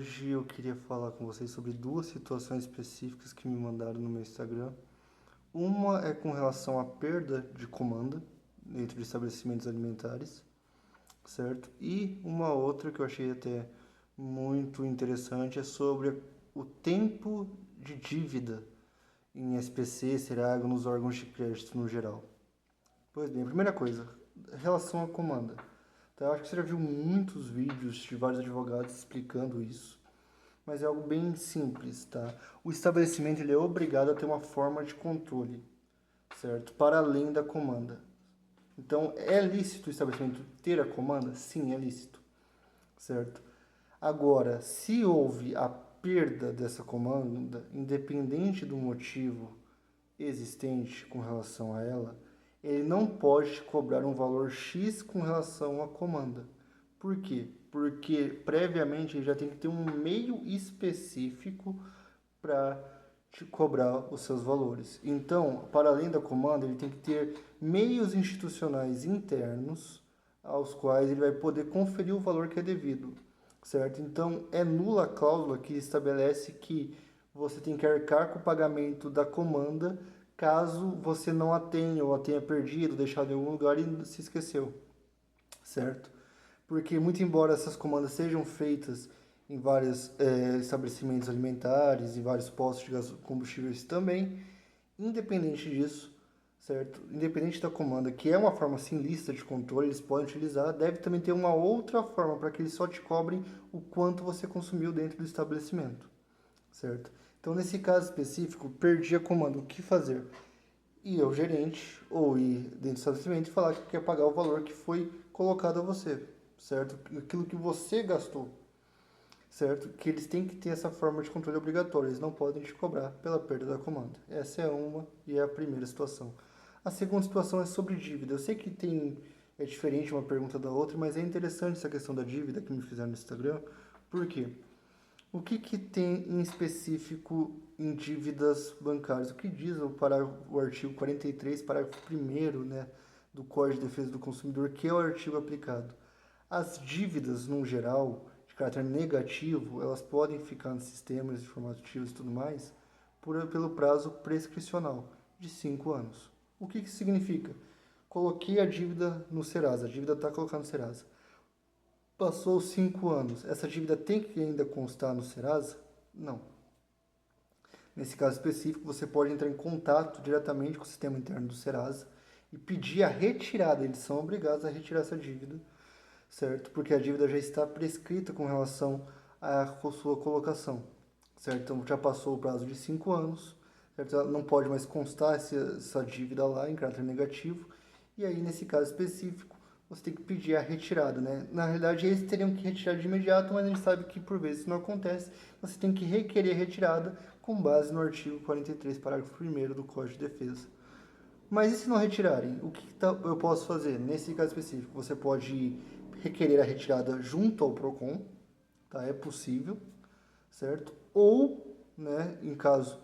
Hoje eu queria falar com vocês sobre duas situações específicas que me mandaram no meu Instagram. Uma é com relação à perda de comanda dentro de estabelecimentos alimentares, certo? E uma outra que eu achei até muito interessante é sobre o tempo de dívida em SPC, Serasa, nos órgãos de crédito no geral. Pois bem, a primeira coisa, relação à comanda. Tá? Eu acho que você já viu muitos vídeos de vários advogados explicando isso, mas é algo bem simples, tá? O estabelecimento ele é obrigado a ter uma forma de controle, certo? Para além da comanda. Então, é lícito o estabelecimento ter a comanda? Sim, é lícito, certo? Agora, se houve a perda dessa comanda, independente do motivo existente com relação a ela, ele não pode cobrar um valor X com relação à comanda. Por quê? Porque previamente ele já tem que ter um meio específico para te cobrar os seus valores. Então, para além da comanda, ele tem que ter meios institucionais internos aos quais ele vai poder conferir o valor que é devido, certo? Então, é nula a cláusula que estabelece que você tem que arcar com o pagamento da comanda caso você não a tenha ou a tenha perdido, deixado em algum lugar e se esqueceu, certo? Porque, muito embora essas comandas sejam feitas em vários estabelecimentos alimentares e vários postos de combustíveis também, independente disso, certo? Independente da comanda, que é uma forma sim lícita de controle, eles podem utilizar, deve também ter uma outra forma para que eles só te cobrem o quanto você consumiu dentro do estabelecimento, certo? Então, nesse caso específico, perdi a comanda, o que fazer? Ir ao gerente ou ir dentro do estabelecimento e falar que quer pagar o valor que foi colocado a você, certo? Aquilo que você gastou, certo? Que eles têm que ter essa forma de controle obrigatória, eles não podem te cobrar pela perda da comanda. Essa é uma e é a primeira situação. A segunda situação é sobre dívida. Eu sei que é diferente uma pergunta da outra, mas é interessante essa questão da dívida que me fizeram no Instagram. Por quê? O que tem em específico em dívidas bancárias? O que diz o artigo 43, parágrafo 1º, né, do Código de Defesa do Consumidor, que é o artigo aplicado? As dívidas, no geral, de caráter negativo, elas podem ficar nos sistemas informativos e tudo mais pelo prazo prescricional de 5 anos. O que significa? Coloquei a dívida no Serasa, a dívida está colocada no Serasa. Passou 5 anos, essa dívida tem que ainda constar no Serasa? Não. Nesse caso específico, você pode entrar em contato diretamente com o sistema interno do Serasa e pedir a retirada. Eles são obrigados a retirar essa dívida, certo? Porque a dívida já está prescrita com relação à sua colocação, certo? Então já passou o prazo de 5 anos, certo? Ela não pode mais constar essa dívida lá em caráter negativo, e aí nesse caso específico você tem que pedir a retirada, né? Na realidade eles teriam que retirar de imediato, mas a gente sabe que por vezes isso não acontece, você tem que requerer a retirada com base no artigo 43, parágrafo 1º do Código de Defesa. Mas e se não retirarem? O que eu posso fazer? Nesse caso específico, você pode requerer a retirada junto ao PROCON, tá? É possível, certo? Ou, né, em caso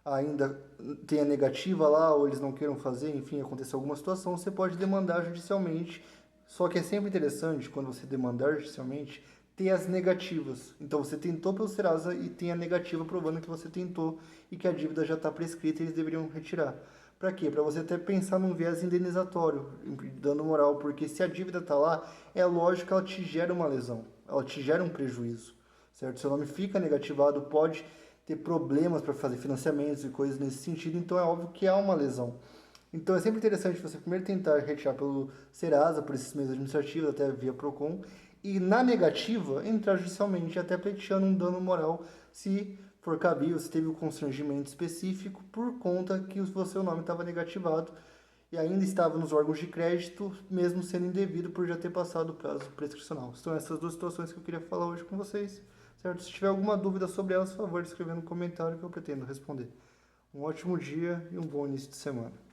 ainda tenha negativa lá, ou eles não queiram fazer, enfim, aconteceu alguma situação, você pode demandar judicialmente. Só que é sempre interessante, quando você demandar judicialmente, ter as negativas. Então, você tentou pelo Serasa e tem a negativa provando que você tentou e que a dívida já está prescrita e eles deveriam retirar. Para quê? Para você até pensar num viés indenizatório, dando moral, porque se a dívida está lá, é lógico que ela te gera uma lesão, ela te gera um prejuízo, certo? Seu nome fica negativado, pode ter problemas para fazer financiamentos e coisas nesse sentido, então é óbvio que há uma lesão. Então é sempre interessante você primeiro tentar retirar pelo Serasa, por esses meios administrativos, até via PROCON, e na negativa entrar judicialmente, até pleiteando um dano moral, se for cabível, se teve um constrangimento específico por conta que o seu nome estava negativado e ainda estava nos órgãos de crédito, mesmo sendo indevido por já ter passado o prazo prescricional. São essas duas situações que eu queria falar hoje com vocês, certo? Se tiver alguma dúvida sobre elas, por favor, escreva no comentário que eu pretendo responder. Um ótimo dia e um bom início de semana.